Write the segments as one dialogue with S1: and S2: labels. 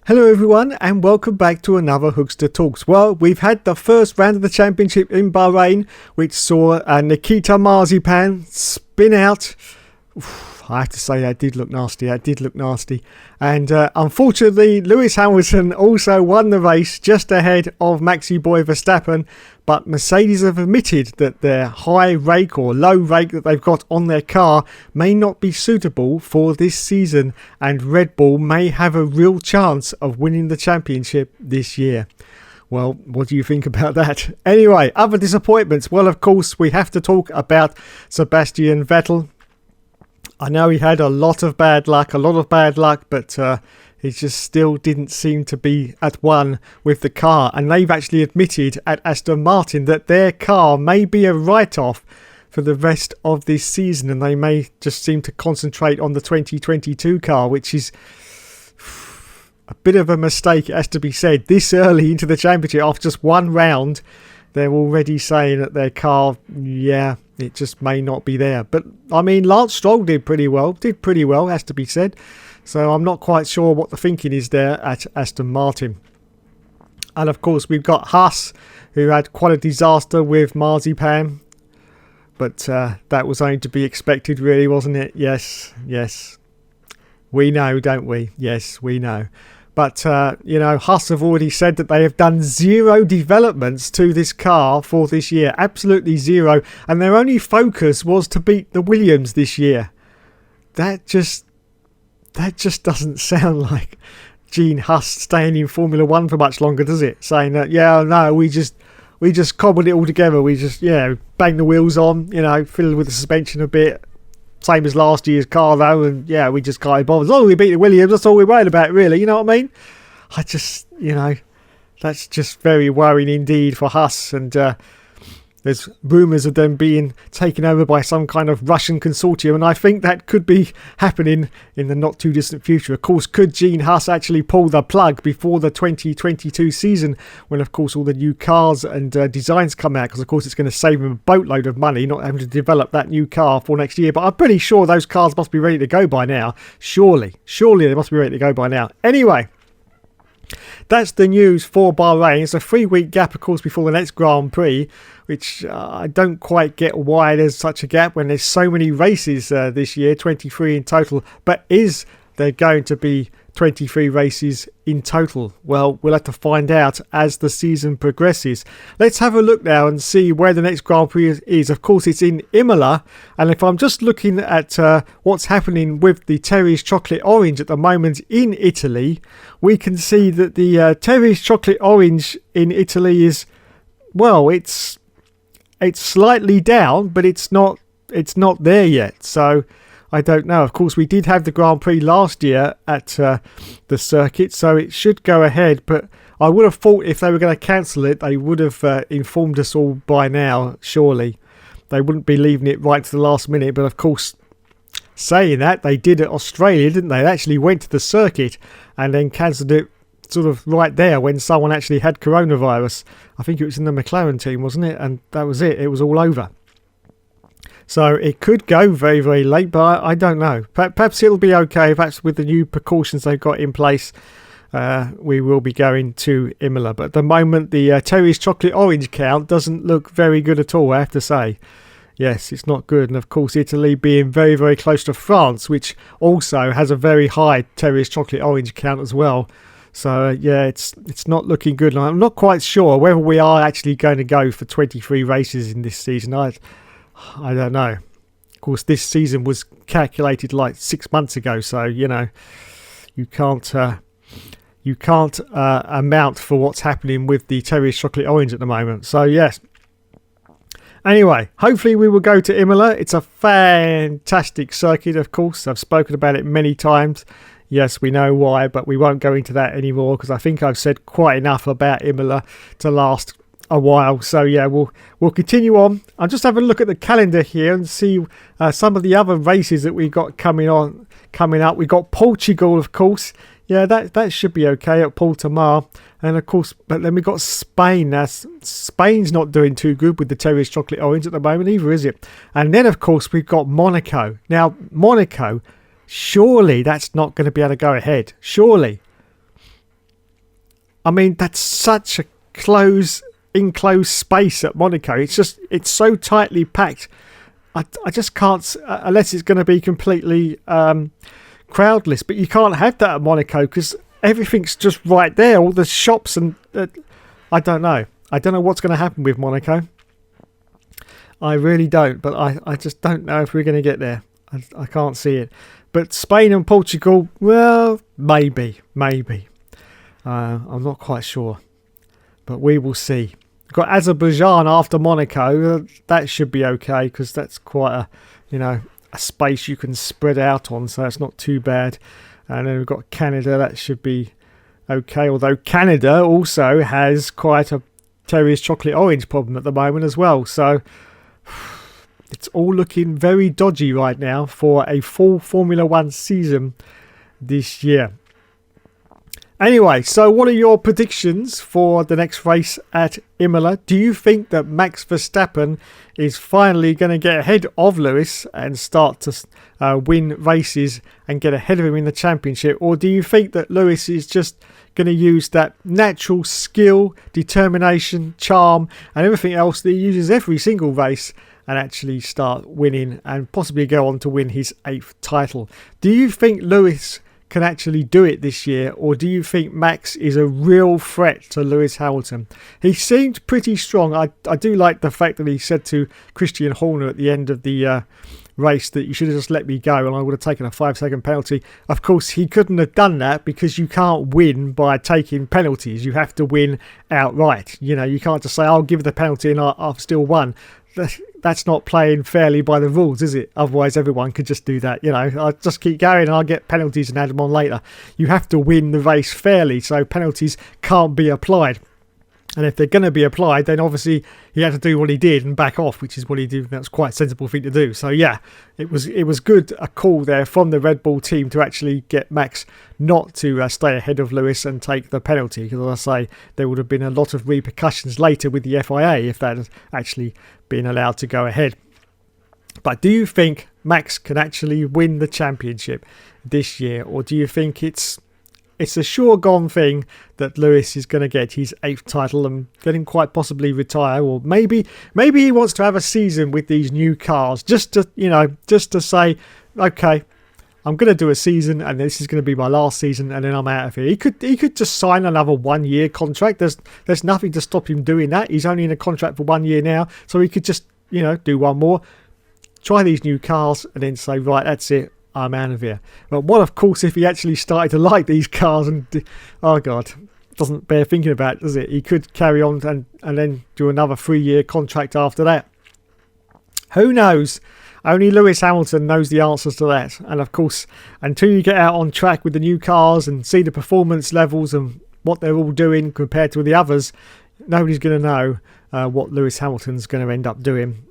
S1: Hello everyone and welcome back to another Hookster Talks. Well, we've had the first round of the championship in Bahrain, which saw Nikita Marzipan spin out. I have to say that did look nasty. And unfortunately, Lewis Hamilton also won the race just ahead of Maxi Boy Verstappen. But Mercedes have admitted that their high rake or low rake that they've got on their car may not be suitable for this season. And Red Bull may have a real chance of winning the championship this year. Well, what do you think about that? Anyway, other disappointments. Well, of course, we have to talk about Sebastian Vettel. I know he had a lot of bad luck, but he just still didn't seem to be at one with the car. And they've actually admitted at Aston Martin that their car may be a write-off for the rest of this season. And they may just seem to concentrate on the 2022 car, which is a bit of a mistake, it has to be said. This early into the championship, after just one round, they're already saying that their car, it just may not be there. But, I mean, Lance Stroll did pretty well, has to be said. So I'm not quite sure what the thinking is there at Aston Martin. And, of course, we've got Haas, who had quite a disaster with Marzipan. But that was only to be expected, really, wasn't it? Yes. We know, don't we? Yes, we know. But, Haas have already said that they have done zero developments to this car for this year. Absolutely zero. And their only focus was to beat the Williams this year. That just doesn't sound like Gene Haas staying in Formula One for much longer, does it? Saying that, we just cobbled it all together. We just, bang the wheels on, fiddle with the suspension a bit. Same as last year's car though, and we just can't bother. As long as we beat the Williams, that's all we're worried about, really. You know what I mean? I just, that's just very worrying indeed for Haas. And there's rumours of them being taken over by some kind of Russian consortium, and I think that could be happening in the not too distant future. Of course, could Gene Haas actually pull the plug before the 2022 season, when of course all the new cars and designs come out, because of course it's going to save him a boatload of money not having to develop that new car for next year. But I'm pretty sure those cars must be ready to go by now. Surely they must be ready to go by now. Anyway, that's the news for Bahrain. It's a 3-week gap, of course, before the next Grand Prix, which I don't quite get why there's such a gap when there's so many races this year, 23 in total. But is there going to be 23 races in total? Well, we'll have to find out as the season progresses. Let's have a look now and see where the next Grand Prix is. Of course, it's in Imola. And if I'm just looking at what's happening with the Terry's Chocolate Orange at the moment in Italy, we can see that the Terry's Chocolate Orange in Italy is, well, it's slightly down, but it's not there yet. So I don't know. Of course, we did have the Grand Prix last year at the circuit, so it should go ahead. But I would have thought if they were going to cancel it, they would have informed us all by now, surely. They wouldn't be leaving it right to the last minute. But of course, saying that, they did at Australia, didn't they? They actually went to the circuit and then cancelled it sort of right there when someone actually had coronavirus. I think it was in the McLaren team, wasn't it? And that was it. It was all over. So it could go very, very late, but I don't know. Perhaps it'll be okay. Perhaps with the new precautions they've got in place, we will be going to Imola. But at the moment, the Terry's Chocolate Orange count doesn't look very good at all, I have to say. Yes, it's not good. And of course, Italy being very, very close to France, which also has a very high Terry's Chocolate Orange count as well. So, it's not looking good. And I'm not quite sure whether we are actually going to go for 23 races in this season. I don't know. Of course, this season was calculated like 6 months ago, so you can't amount for what's happening with the Terry's Chocolate Orange at the moment. So yes. Anyway, hopefully we will go to Imola. It's a fantastic circuit, of course. I've spoken about it many times. Yes, we know why, but we won't go into that anymore because I think I've said quite enough about Imola to last a while. So we'll continue on. I'll just have a look at the calendar here and see some of the other races that we've got coming up. We've got Portugal, of course. That should be okay at Portimao. And of course, but then we've got Spain. Now, Spain's not doing too good with the Terry's Chocolate Orange at the moment either, is it? And then of course we've got Monaco. Now Monaco, surely that's not going to be able to go ahead. Surely. I mean, that's such a enclosed space at Monaco. It's so tightly packed. I just can't, unless it's going to be completely crowdless. But you can't have that at Monaco because everything's just right there. All the shops and I don't know. I don't know what's going to happen with Monaco. I really don't. But I just don't know if we're going to get there. I can't see it. But Spain and Portugal, well, maybe. I'm not quite sure. But we will see. Got Azerbaijan after Monaco. That should be okay because that's quite a space you can spread out on, so it's not too bad. And then we've got Canada. That should be okay. Although Canada also has quite a Terrier's chocolate orange problem at the moment as well. So it's all looking very dodgy right now for a full Formula One season this year. Anyway, so what are your predictions for the next race at Imola? Do you think that Max Verstappen is finally going to get ahead of Lewis and start to win races and get ahead of him in the championship? Or do you think that Lewis is just going to use that natural skill, determination, charm and everything else that he uses every single race and actually start winning and possibly go on to win his 8th title? Do you think Lewis can actually do it this year, or do you think Max is a real threat to Lewis Hamilton? He seemed pretty strong. I do like the fact that he said to Christian Horner at the end of the race that you should have just let me go and I would have taken a 5-second penalty. Of course, he couldn't have done that because you can't win by taking penalties. You have to win outright. You can't just say, I'll give the penalty and I've still won. That's not playing fairly by the rules, is it? Otherwise, everyone could just do that. I'll just keep going and I'll get penalties and add them on later. You have to win the race fairly, so penalties can't be applied. And if they're going to be applied, then obviously he had to do what he did and back off, which is what he did. That's quite a sensible thing to do. So yeah, it was good, a call there from the Red Bull team to actually get Max not to stay ahead of Lewis and take the penalty. Because as I say, there would have been a lot of repercussions later with the FIA if that had actually been allowed to go ahead. But do you think Max can actually win the championship this year? Or do you think it's a sure gone thing that Lewis is going to get his 8th title and getting quite possibly retire? Or maybe he wants to have a season with these new cars just to say, okay, I'm going to do a season and this is going to be my last season and then I'm out of here. He could just sign another 1-year contract. There's nothing to stop him doing that. He's only in a contract for 1 year now, so he could just do one more, try these new cars and then say, right, that's it, I'm out of here. But what, of course, if he actually started to like these cars and, oh God, doesn't bear thinking about, does it? He could carry on and then do another 3-year contract after that. Who knows? Only Lewis Hamilton knows the answers to that. And of course, until you get out on track with the new cars and see the performance levels and what they're all doing compared to the others, nobody's going to know what Lewis Hamilton's going to end up doing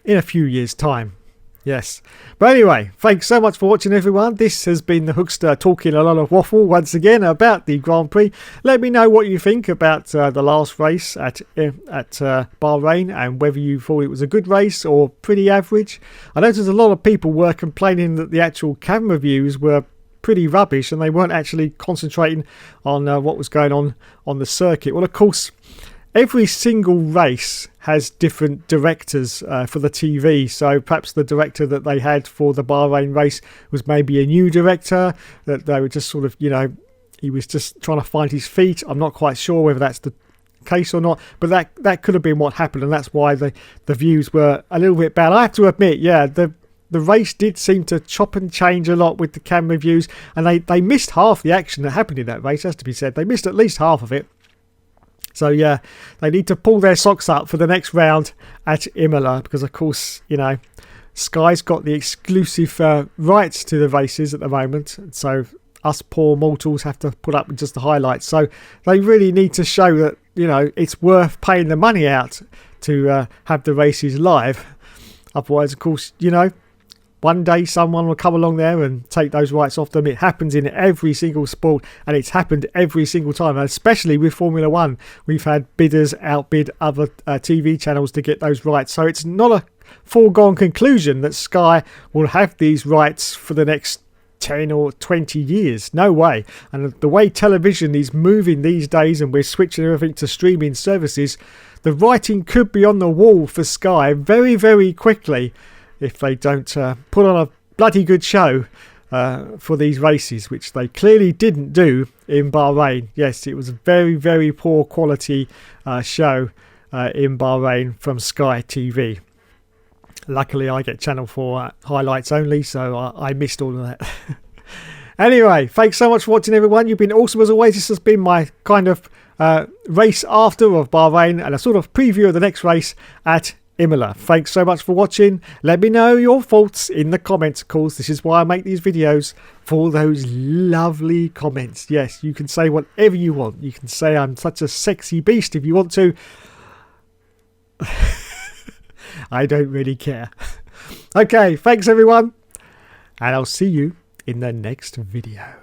S1: in a few years' time. Yes. But anyway, thanks so much for watching, everyone. This has been the Hookster talking a lot of waffle once again about the Grand Prix. Let me know what you think about the last race at Bahrain and whether you thought it was a good race or pretty average. I noticed a lot of people were complaining that the actual camera views were pretty rubbish and they weren't actually concentrating on what was going on the circuit. Well, of course, every single race has different directors for the TV. So perhaps the director that they had for the Bahrain race was maybe a new director, that they were just sort of, he was just trying to find his feet. I'm not quite sure whether that's the case or not, but that could have been what happened, and that's why the views were a little bit bad. I have to admit, yeah, the race did seem to chop and change a lot with the camera views, and they missed half the action that happened in that race, has to be said. They missed at least half of it. So yeah, they need to pull their socks up for the next round at Imola because, of course, Sky's got the exclusive rights to the races at the moment. So us poor mortals have to put up with just the highlights. So they really need to show that, it's worth paying the money out to have the races live. Otherwise, of course, one day someone will come along there and take those rights off them. It happens in every single sport, and it's happened every single time, and especially with Formula One. We've had bidders outbid other TV channels to get those rights. So it's not a foregone conclusion that Sky will have these rights for the next 10 or 20 years. No way. And the way television is moving these days, and we're switching everything to streaming services, the writing could be on the wall for Sky very, very quickly if they don't put on a bloody good show for these races, which they clearly didn't do in Bahrain. Yes, it was a very, very poor quality show in Bahrain from Sky TV. Luckily, I get Channel 4 highlights only, so I missed all of that. Anyway, thanks so much for watching, everyone. You've been awesome as always. This has been my kind of race after of Bahrain and a sort of preview of the next race at Imola. Thanks so much for watching. Let me know your thoughts in the comments, of course. This is why I make these videos, for those lovely comments. Yes, you can say whatever you want. You can say I'm such a sexy beast if you want to. I don't really care. Okay, thanks everyone, and I'll see you in the next video.